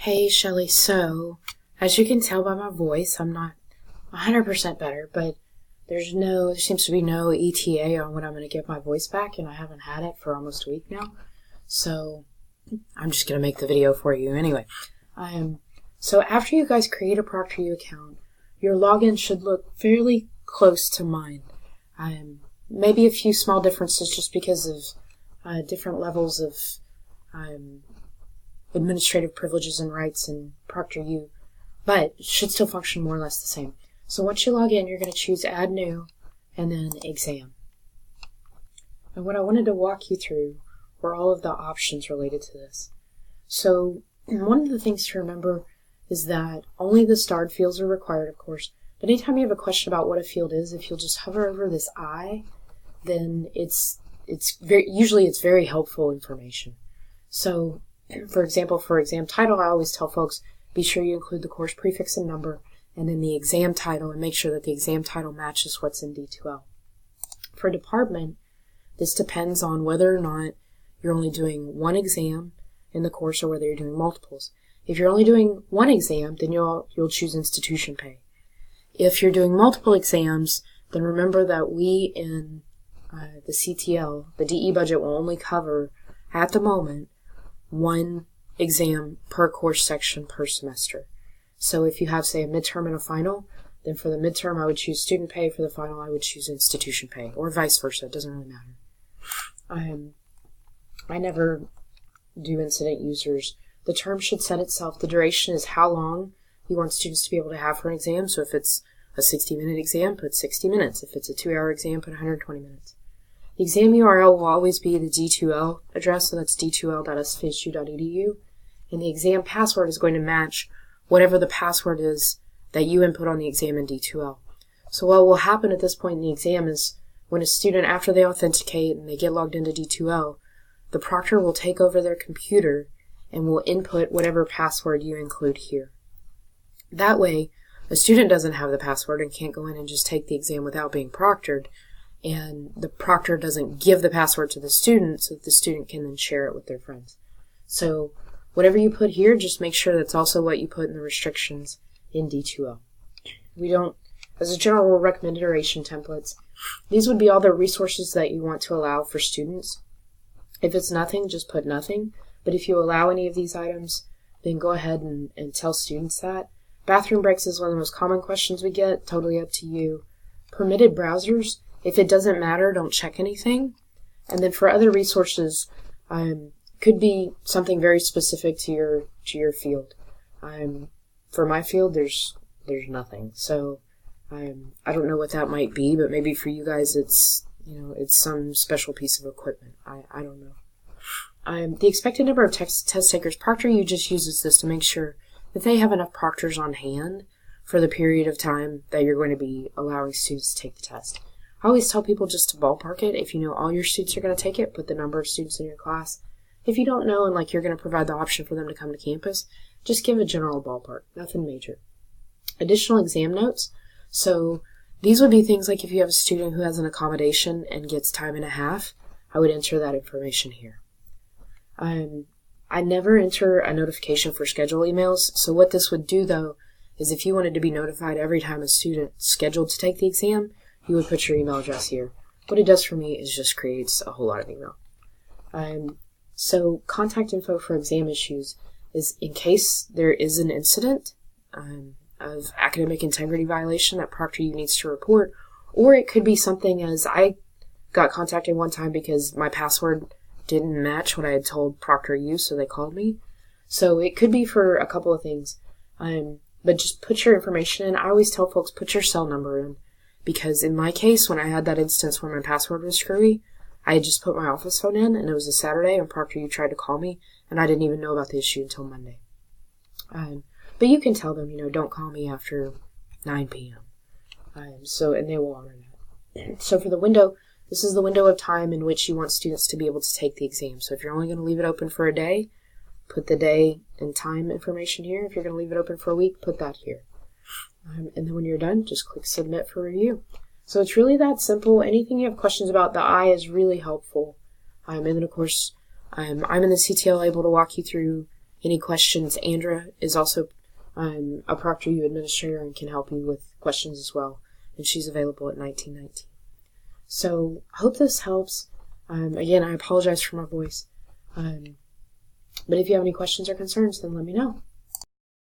Hey, Shelley. So, as you can tell by my voice, I'm not 100% better, but there seems to be no ETA on when I'm going to get my voice back, and I haven't had it for almost a week now. So, I'm just going to make the video for you anyway. So after you guys create a ProctorU account, your login should look fairly close to mine. Maybe a few small differences just because of different levels of administrative privileges and rights in ProctorU, but it should still function more or less the same. So once you log in, you're going to choose Add New and then Exam. And what I wanted to walk you through were all of the options related to this. So one of the things to remember is that only the starred fields are required, of course, but anytime you have a question about what a field is, if you'll just hover over this I, then it's usually very helpful information. So for example, for exam title, I always tell folks, be sure you include the course prefix and number, and then the exam title, and make sure that the exam title matches what's in D2L. For department, this depends on whether or not you're only doing one exam in the course or whether you're doing multiples. If you're only doing one exam, then you'll choose institution pay. If you're doing multiple exams, then remember that we in the CTL, the DE budget will only cover, at the moment, one exam per course section per semester. So if you have, say, a midterm and a final, then for the midterm I would choose student pay, for the final I would choose institution pay, or vice versa. It doesn't really matter. I never do incident users. The term should set itself. The duration is how long you want students to be able to have for an exam. So if it's a 60-minute exam, put 60 minutes. If it's a 2-hour exam, put 120 minutes. The exam URL will always be the D2L address, so that's d2l.sfsu.edu, and the exam password is going to match whatever the password is that you input on the exam in D2L. So what will happen at this point in the exam is when a student, after they authenticate and they get logged into D2L, the proctor will take over their computer and will input whatever password you include here. That way, a student doesn't have the password and can't go in and just take the exam without being proctored, and the proctor doesn't give the password to the student so that the student can then share it with their friends. So whatever you put here, just make sure that's also what you put in the restrictions in D2L. We don't, as a general rule, recommend iteration templates. These would be all the resources that you want to allow for students. If it's nothing, just put nothing. But if you allow any of these items, then go ahead and tell students that. Bathroom breaks is one of the most common questions we get, totally up to you. Permitted browsers, if it doesn't matter, don't check anything. And then for other resources, could be something very specific to your field. For my field, there's nothing. So I don't know what that might be, but maybe for you guys, it's some special piece of equipment. I don't know. The expected number of test takers, ProctorU just uses this to make sure that they have enough proctors on hand for the period of time that you're going to be allowing students to take the test. I always tell people just to ballpark it. If you know all your students are going to take it, put the number of students in your class. If you don't know and you're going to provide the option for them to come to campus, just give a general ballpark, nothing major. Additional exam notes. So these would be things like if you have a student who has an accommodation and gets time and a half, I would enter that information here. I never enter a notification for schedule emails. So what this would do though, is if you wanted to be notified every time a student scheduled to take the exam, you would put your email address here. What it does for me is just creates a whole lot of email. So contact info for exam issues is in case there is an incident of academic integrity violation that ProctorU needs to report, or it could be something as I got contacted one time because my password didn't match what I had told ProctorU, so they called me. So it could be for a couple of things. But just put your information in. I always tell folks, put your cell number in. Because in my case, when I had that instance where my password was screwy, I had just put my office phone in, and it was a Saturday, and ProctorU tried to call me, and I didn't even know about the issue until Monday. But you can tell them, don't call me after 9 p.m. And they will honor that. So for the window, this is the window of time in which you want students to be able to take the exam. So if you're only going to leave it open for a day, put the day and time information here. If you're going to leave it open for a week, put that here. And then when you're done, just click Submit for review. So it's really that simple. Anything you have questions about, the I is really helpful. And then, of course, I'm in the CTL able to walk you through any questions. Andra is also a ProctorU administrator and can help you with questions as well, and she's available at 1919. So I hope this helps. Again, I apologize for my voice, but if you have any questions or concerns, then let me know.